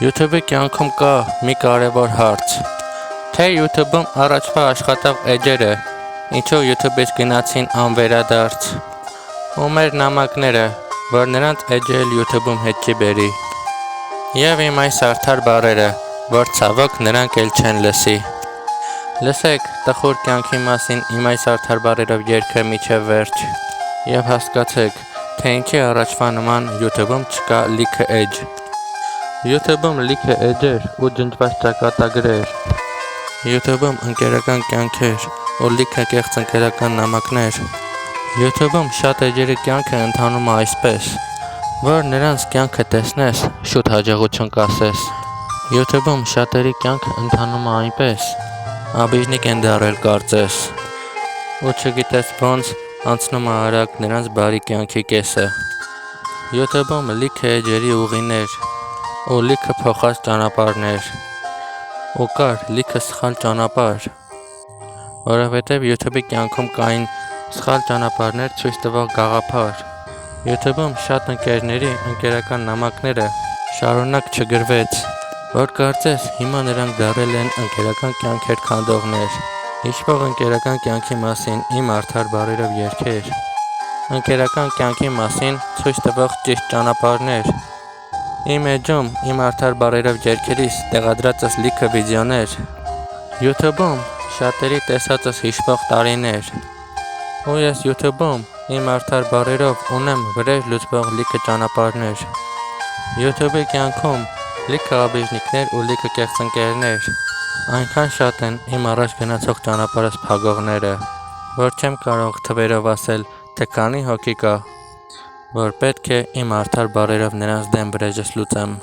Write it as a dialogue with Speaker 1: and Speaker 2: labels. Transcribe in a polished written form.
Speaker 1: YouTube-ի կյանքում կա մի կարևոր հարց, թե YouTube-ում առաջվա աշխատող էջերը, ինչու YouTube-ից գնացին անվերադարձ, ու մեր նամակները, որ նրանց էջը էլ YouTube-ում հետ չի բերի, և իմ այս արդար բառերը, որ ցավոք նրանք էլ չեն լսի։ Լսեք տխուր կյանքի մասին իմ այս արդար բառերով երգը մինչև վերջ, և հասկացեք, թե ինչի առաջվա նման YouTube-ում չկա լիքը էջ։ YouTube-ում լիքը էջեր ու ջնջված ճակատագրեր, YouTube-ում ընկերական կյանքեր ու լիքը կեղծ ընկերական նամակներ։ YouTube-ում շատ էջերի կյանքը ընթանում է այսպես, որ նրանց կյանքը տեսնես, շուտ հաջողություն կասես։ YouTube-ում շատերի կյանքը ընթանում է այնպես, աբիժնիկ են դառել կարծես, ու չգիտես ոնց անցնում է արագ նրանց բարի կյանքի կեսը։ YouTube-ում լիքը էջերի ուղիներ ու լիքը փոխած ճանապարհներ, ու կար լիքը սխալ ճանապարհ, որովհետև YouTube-ի կյանքում կային սխալ ճանապարհներ ցույց տվող գաղափար։ YouTube-ում շատ ընկերների ընկերական նամակները շարունակ չգրվեց, որ կարծես հիմա նրանք դառել են ընկերական կյանքեր քանդողներ։ Հիշվող ընկերական կյանքի մասին իմ արդար բառերով երգեր, ընկերական կյանքի մասին ցույց տվող ճիշտ ճանապարհներ։ Իմ էջում իմ արդար բառերով երգերից տեղադրածս լիքը վիդեոներ, YouTube-ում շատերի տեսածս հիշվող տարիներ, ու ես YouTube-ում իմ արդար բառերով ունեմ վրեժ լուծվող լիքը ճանապարհներ։ YouTube-ի կյանքում լիքը աբիժնիկներ ու լիքը կեղծ ընկերներ, այնքան շատ են իմ առաջ գնացող ճանապարհս փագողները, որ չեմ կարող թվերով ասել, թե քանի հոգի կա, որ պետք է իմ արդար բառերով նրանց դեմ վրեժս լուծեմ։